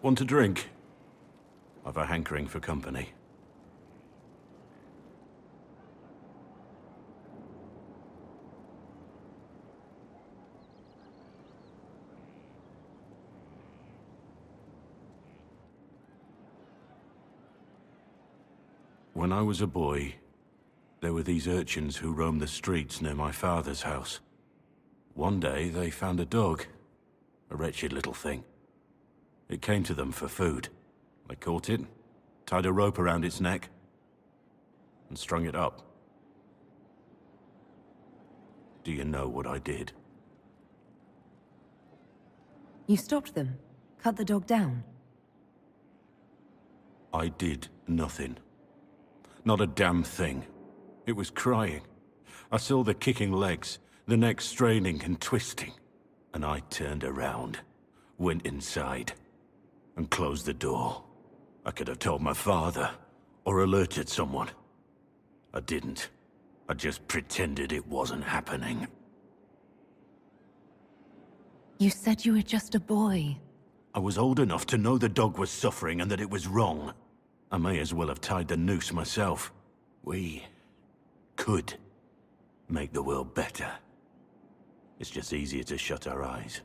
Want a drink? I've a hankering for company. When I was a boy, there were these urchins who roamed the streets near my father's house. One day, they found a dog. A wretched little thing. It came to them for food. They caught it, tied a rope around its neck, and strung it up. Do you know what I did? You stopped them? Cut the dog down? I did nothing. Not a damn thing. It was crying. I saw the kicking legs, the neck straining and twisting. And I turned around, went inside, and closed the door. I could have told my father, or alerted someone. I didn't. I just pretended it wasn't happening. You said you were just a boy. I was old enough to know the dog was suffering and that it was wrong. I may as well have tied the noose myself. We could make the world better. It's just easier to shut our eyes.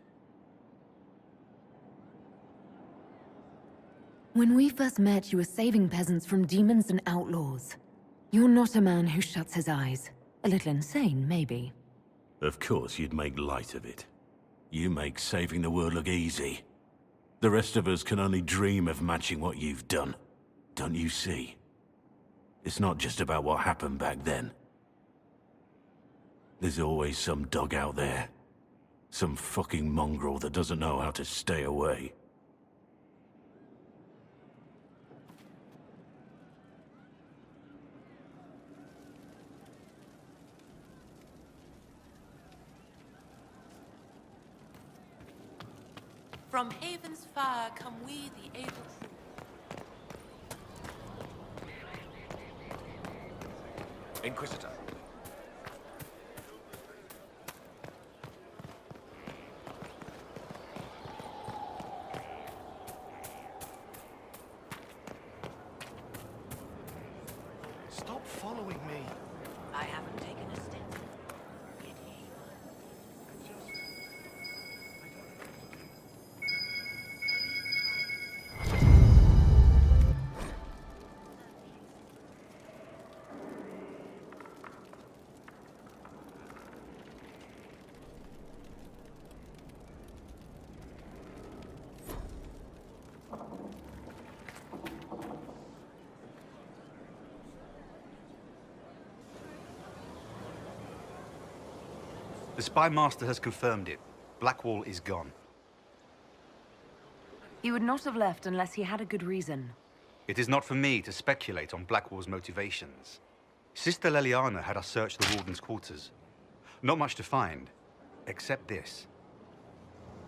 When we first met, you were saving peasants from demons and outlaws. You're not a man who shuts his eyes. A little insane, maybe. Of course you'd make light of it. You make saving the world look easy. The rest of us can only dream of matching what you've done. Don't you see? It's not just about what happened back then. There's always some dog out there. Some fucking mongrel that doesn't know how to stay away. From havens far come we, the able true. Inquisitor. Stop following me. I haven't taken a step. Pity. The Spy Master has confirmed it. Blackwall is gone. He would not have left unless he had a good reason. It is not for me to speculate on Blackwall's motivations. Sister Leliana had us search the Warden's quarters. Not much to find, except this.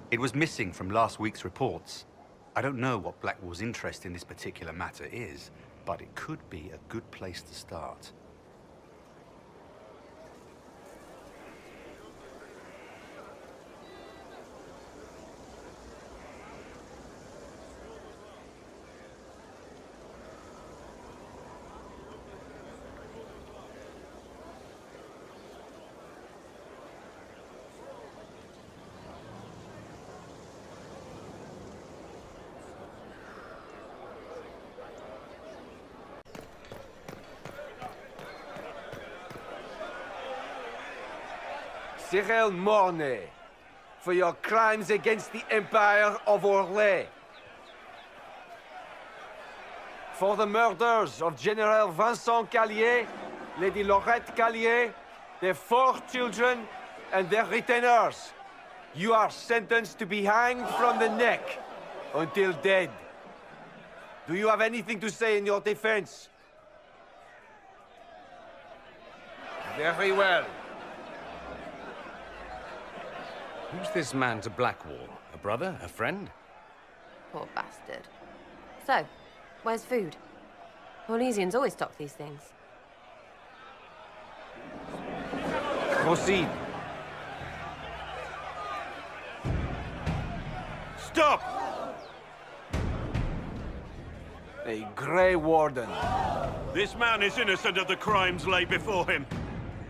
It was missing from last week's reports. I don't know what Blackwall's interest in this particular matter is, but it could be a good place to start. Cyril Mornay, for your crimes against the Empire of Orlais. For the murders of General Vincent Callier, Lady Laurette Callier, their 4 children, and their retainers. You are sentenced to be hanged from the neck until dead. Do you have anything to say in your defense? Very well. Who's this man to Blackwall? A brother? A friend? Poor bastard. So, where's food? Orlesians always stock these things. Proceed. Stop! A Grey Warden. This man is innocent of the crimes laid before him.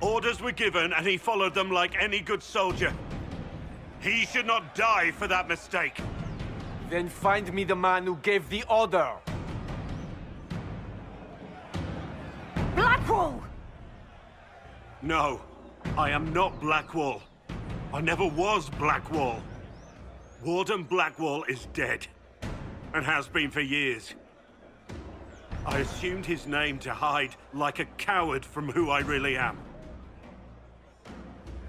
Orders were given, and he followed them like any good soldier. He should not die for that mistake. Then find me the man who gave the order. Blackwall! No, I am not Blackwall. I never was Blackwall. Warden Blackwall is dead, and has been for years. I assumed his name to hide like a coward from who I really am.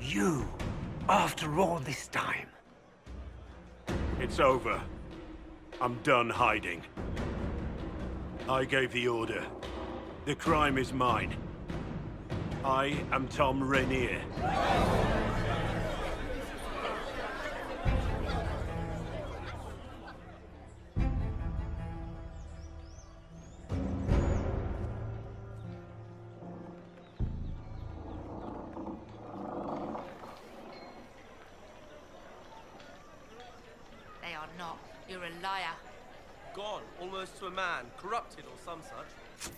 You, after all this time. It's over. I'm done hiding. I gave the order. The crime is mine. I am Tom Rainier. They are not. You're a liar. Gone, almost to a man, corrupted or some such.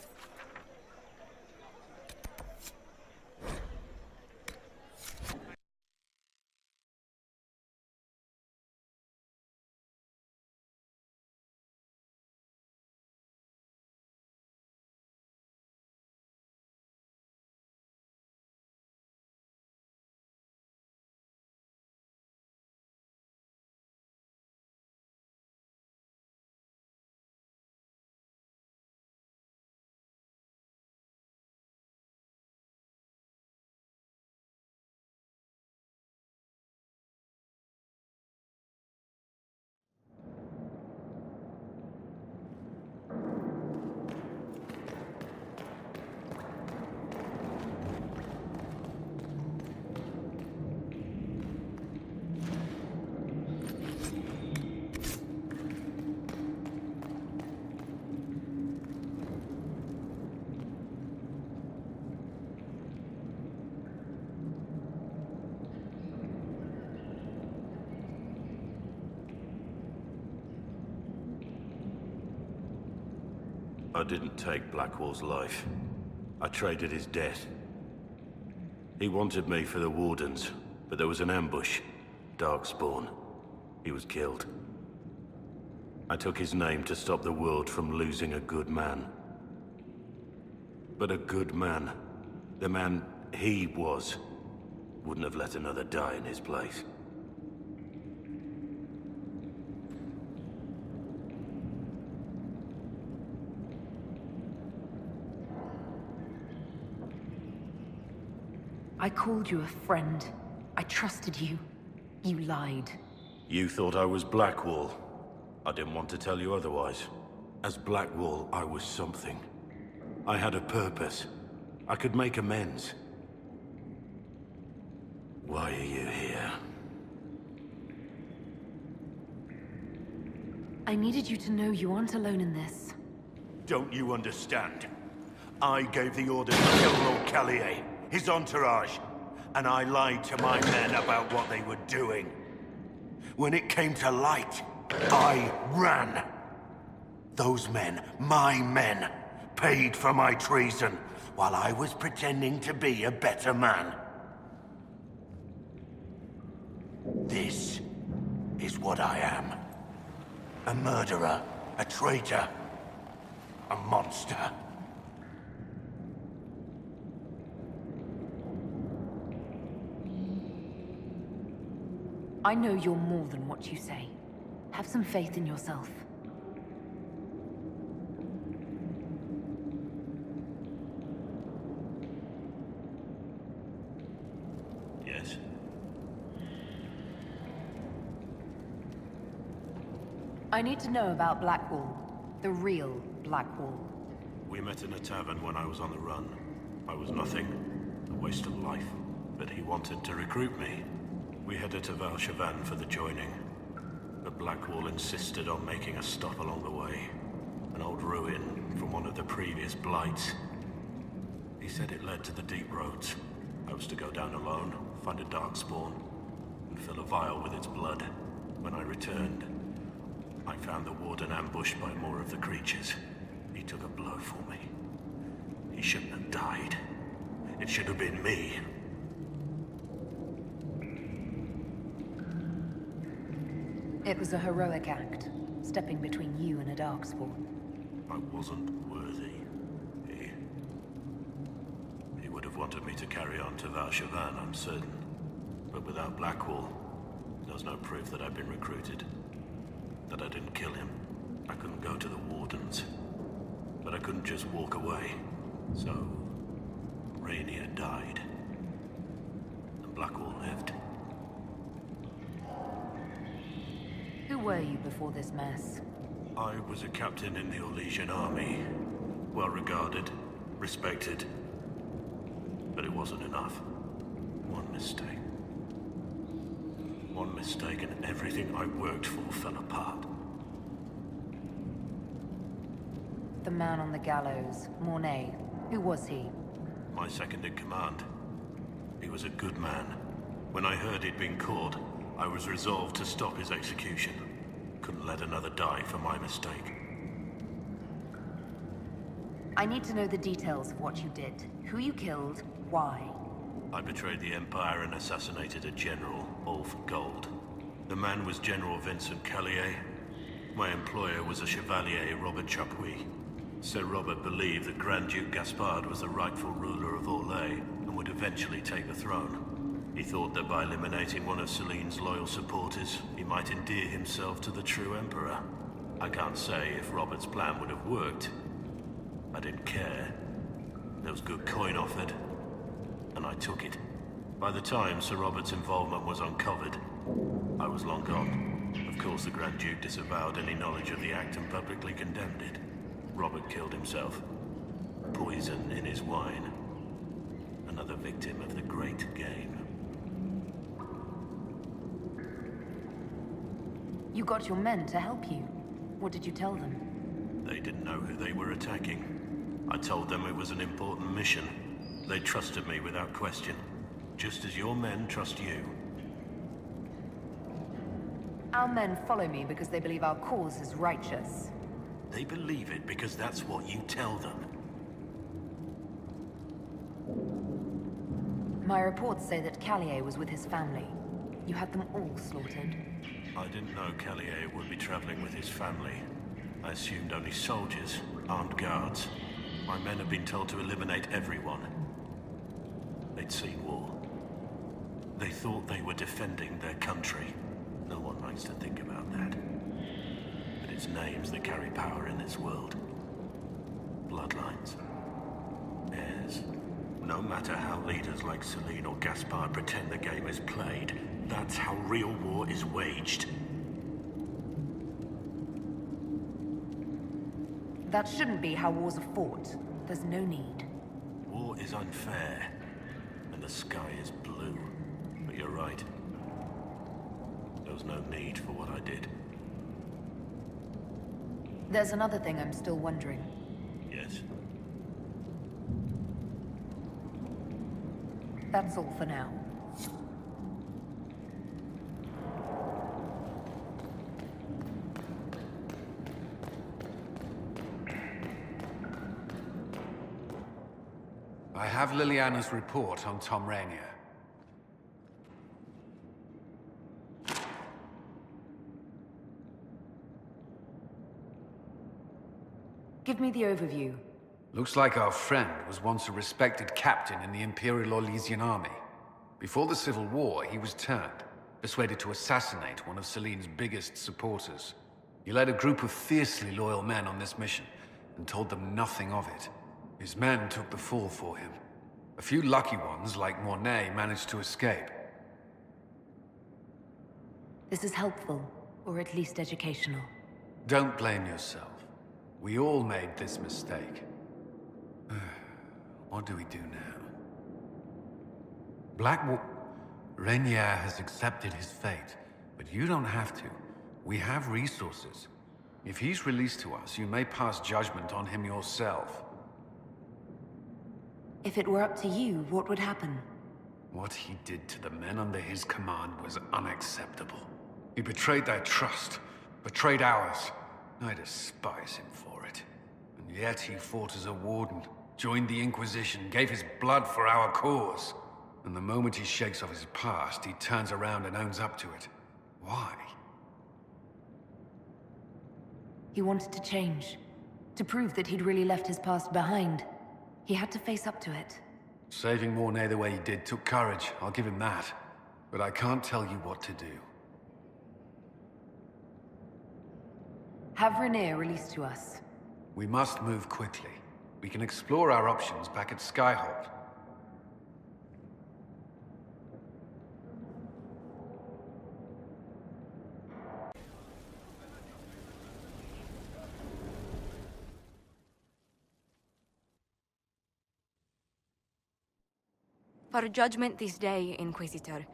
I didn't take Blackwall's life. I traded his death. He wanted me for the Wardens, but there was an ambush. Darkspawn. He was killed. I took his name to stop the world from losing a good man. But a good man, the man he was, wouldn't have let another die in his place. I called you a friend. I trusted you. You lied. You thought I was Blackwall. I didn't want to tell you otherwise. As Blackwall, I was something. I had a purpose. I could make amends. Why are you here? I needed you to know you aren't alone in this. Don't you understand? I gave the order to kill Lord Callier, his entourage, and I lied to my men about what they were doing. When it came to light, I ran. Those men, my men, paid for my treason, while I was pretending to be a better man. This is what I am. A murderer, a traitor, a monster. I know you're more than what you say. Have some faith in yourself. Yes. I need to know about Blackwall. The real Blackwall. We met in a tavern when I was on the run. I was nothing, a waste of life. But he wanted to recruit me. We headed to Valshavan for the joining. But Blackwall insisted on making a stop along the way. An old ruin from one of the previous blights. He said it led to the deep roads. I was to go down alone, find a darkspawn, and fill a vial with its blood. When I returned, I found the warden ambushed by more of the creatures. He took a blow for me. He shouldn't have died. It should have been me. It was a heroic act, stepping between you and a darkspawn. I wasn't worthy. He would have wanted me to carry on to Valshavan, I'm certain. But without Blackwall, there's no proof that I'd been recruited. That I didn't kill him. I couldn't go to the Wardens. But I couldn't just walk away. So, Rainier died. And Blackwall lived. Who were you before this mess? I was a captain in the Orlesian army. Well regarded, respected. But it wasn't enough. One mistake. One mistake and everything I worked for fell apart. The man on the gallows, Mornay. Who was he? My second in command. He was a good man. When I heard he'd been caught, I was resolved to stop his execution. Couldn't let another die for my mistake. I need to know the details of what you did. Who you killed, why. I betrayed the Empire and assassinated a general, all for gold. The man was General Vincent Callier. My employer was a Chevalier, Robert Chapuis. Sir Robert believed that Grand Duke Gaspard was the rightful ruler of Orlais and would eventually take the throne. He thought that by eliminating one of Celine's loyal supporters, he might endear himself to the true Emperor. I can't say if Robert's plan would have worked. I didn't care. There was good coin offered, and I took it. By the time Sir Robert's involvement was uncovered, I was long gone. Of course, the Grand Duke disavowed any knowledge of the act and publicly condemned it. Robert killed himself. Poison in his wine. Another victim of the great game. You got your men to help you. What did you tell them? They didn't know who they were attacking. I told them it was an important mission. They trusted me without question. Just as your men trust you. Our men follow me because they believe our cause is righteous. They believe it because that's what you tell them. My reports say that Callier was with his family. You had them all slaughtered. I didn't know Callier would be traveling with his family. I assumed only soldiers, armed guards. My men had been told to eliminate everyone. They'd seen war. They thought they were defending their country. No one likes to think about that. But it's names that carry power in this world. Bloodlines. Heirs. No matter how leaders like Celine or Gaspard pretend the game is played, that's how real war is waged. That shouldn't be how wars are fought. There's no need. War is unfair, and the sky is blue. But you're right. There was no need for what I did. There's another thing I'm still wondering. Yes? That's all for now. I have Liliana's report on Tom Rainier. Give me the overview. Looks like our friend was once a respected captain in the Imperial Orlesian army. Before the Civil War, he was turned, persuaded to assassinate one of Celine's biggest supporters. He led a group of fiercely loyal men on this mission, and told them nothing of it. His men took the fall for him. A few lucky ones, like Mornay, managed to escape. This is helpful, or at least educational. Don't blame yourself. We all made this mistake. What do we do now? Blackwall... Rainier has accepted his fate, but you don't have to. We have resources. If he's released to us, you may pass judgment on him yourself. If it were up to you, what would happen? What he did to the men under his command was unacceptable. He betrayed their trust, betrayed ours. I despise him for it. And Yet he fought as a warden, joined the Inquisition, gave his blood for our cause. And the moment he shakes off his past, he turns around and owns up to it. Why? He wanted to change. To prove that he'd really left his past behind. He had to face up to it. Saving Mornay the way he did took courage, I'll give him that. But I can't tell you what to do. Have Rainier released to us. We must move quickly. We can explore our options back at Skyhold. For judgment this day, Inquisitor,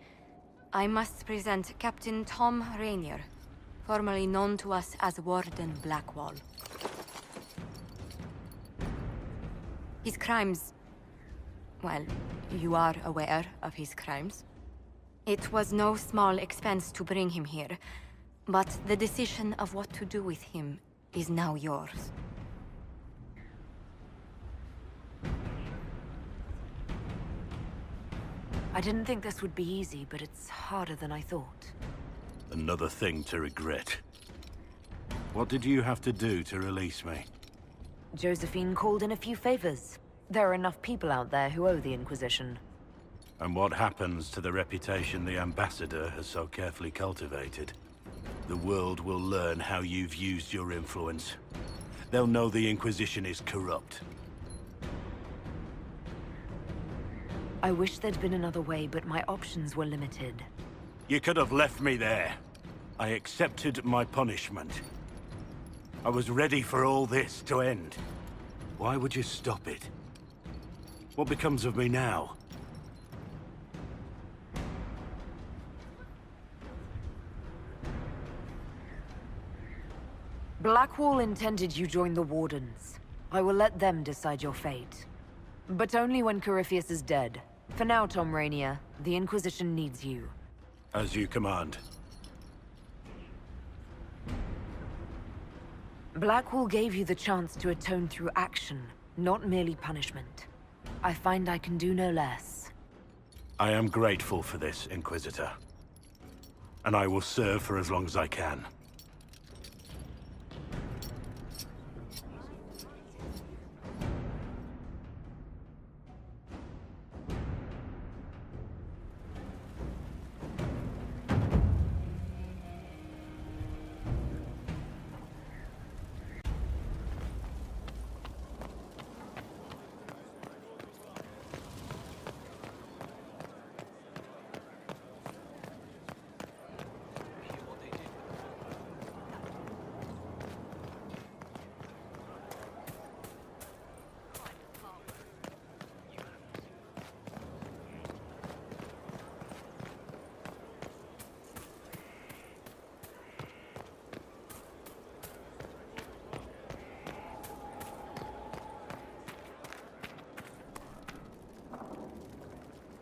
I must present Captain Tom Rainier, formerly known to us as Warden Blackwall. His crimes... well, you are aware of his crimes. It was no small expense to bring him here, but the decision of what to do with him is now yours. I didn't think this would be easy, but it's harder than I thought. Another thing to regret. What did you have to do to release me? Josephine called in a few favors. There are enough people out there who owe the Inquisition. And what happens to the reputation the Ambassador has so carefully cultivated? The world will learn how you've used your influence. They'll know the Inquisition is corrupt. I wish there'd been another way, but my options were limited. You could have left me there. I accepted my punishment. I was ready for all this to end. Why would you stop it? What becomes of me now? Blackwall intended you join the Wardens. I will let them decide your fate. But only when Corypheus is dead. For now, Tom Rainier, the Inquisition needs you. As you command. Blackwall gave you the chance to atone through action, not merely punishment. I find I can do no less. I am grateful for this, Inquisitor. And I will serve for as long as I can.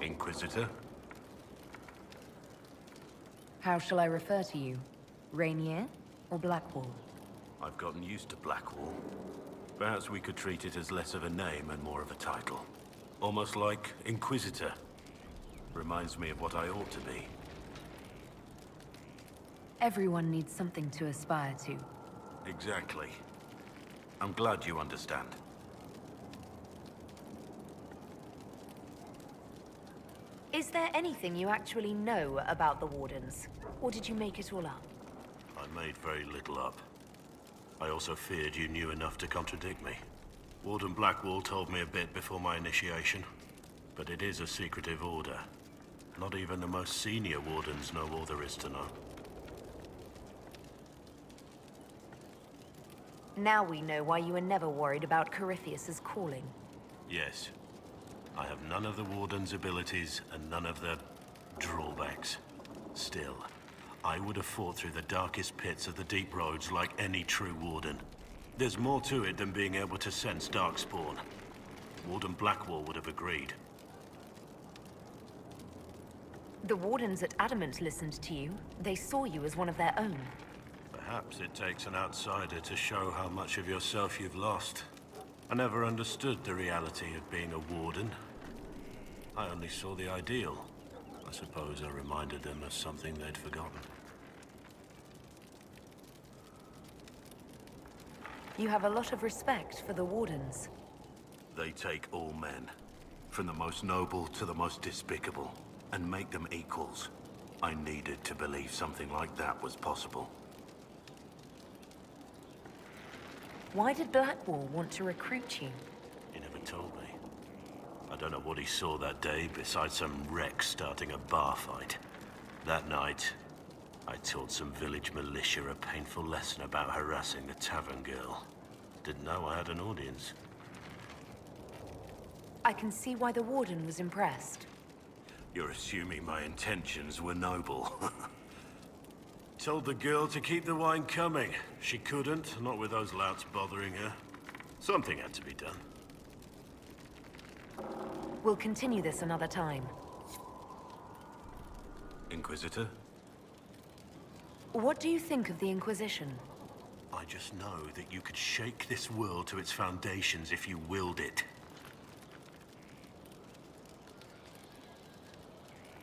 Inquisitor? How shall I refer to you? Rainier or Blackwall? I've gotten used to Blackwall. Perhaps we could treat it as less of a name and more of a title. Almost like Inquisitor. Reminds me of what I ought to be. Everyone needs something to aspire to. Exactly. I'm glad you understand. Is there anything you actually know about the Wardens? Or did you make it all up? I made very little up. I also feared you knew enough to contradict me. Warden Blackwall told me a bit before my initiation, but it is a secretive order. Not even the most senior Wardens know all there is to know. Now we know why you were never worried about Corypheus's calling. Yes. I have none of the Warden's abilities and none of the drawbacks. Still, I would have fought through the darkest pits of the deep roads like any true Warden. There's more to it than being able to sense darkspawn. Warden Blackwall would have agreed. The Wardens at Adamant listened to you. They saw you as one of their own. Perhaps it takes an outsider to show how much of yourself you've lost. I never understood the reality of being a warden. I only saw the ideal. I suppose I reminded them of something they'd forgotten. You have a lot of respect for the Wardens. They take all men, from the most noble to the most despicable, and make them equals. I needed to believe something like that was possible. Why did Blackwall want to recruit you? He never told me. I don't know what he saw that day besides some wreck starting a bar fight. That night, I taught some village militia a painful lesson about harassing a tavern girl. Didn't know I had an audience. I can see why the Warden was impressed. You're assuming my intentions were noble. Told the girl to keep the wine coming. She couldn't, not with those louts bothering her. Something had to be done. We'll continue this another time. Inquisitor? What do you think of the Inquisition? I just know that you could shake this world to its foundations if you willed it.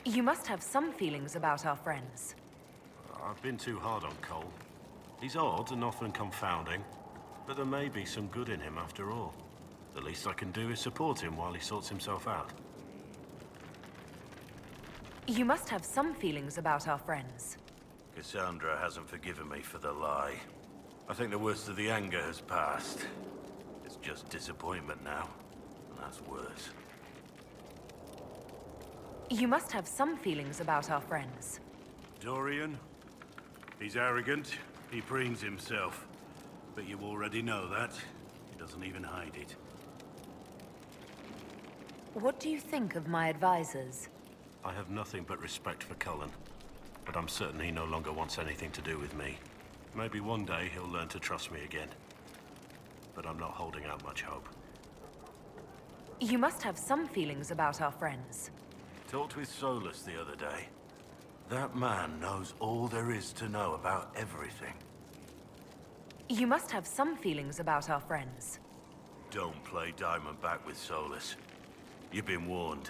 You must have some feelings about our friends. I've been too hard on Cole. He's odd and often confounding, but there may be some good in him after all. The least I can do is support him while he sorts himself out. You must have some feelings about our friends. Cassandra hasn't forgiven me for the lie. I think the worst of the anger has passed. It's just disappointment now, and that's worse. You must have some feelings about our friends. Dorian? He's arrogant. He preens himself. But you already know that. He doesn't even hide it. What do you think of my advisors? I have nothing but respect for Cullen. But I'm certain he no longer wants anything to do with me. Maybe one day he'll learn to trust me again. But I'm not holding out much hope. You must have some feelings about our friends. Talked with Solus the other day. That man knows all there is to know about everything. You must have some feelings about our friends. Don't play Diamondback with Solus. You've been warned.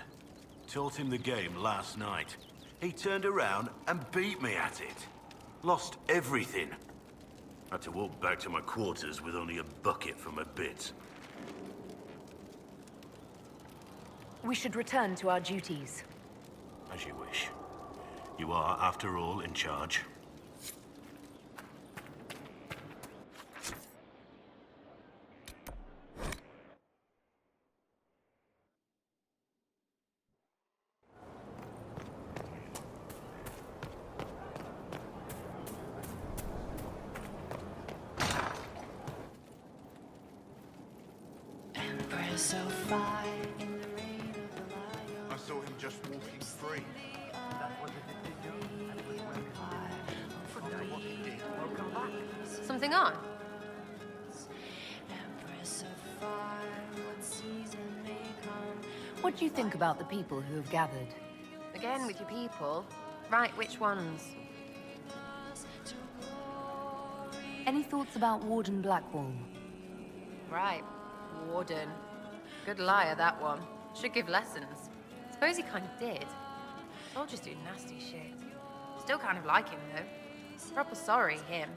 Taught him the game last night. He turned around and beat me at it. Lost everything. Had to walk back to my quarters with only a bucket for my bits. We should return to our duties. As you wish. You are, after all, in charge. Empress of fire. I saw him just walking free. Something on? What do you think about the people who have gathered? Again with your people? Right, which ones? Any thoughts about Warden Blackwall? Right, Warden. Good liar, that one. Should give lessons. Suppose he kind of did. Soldiers do nasty shit. Still kind of like him, though. Proper sorry, him.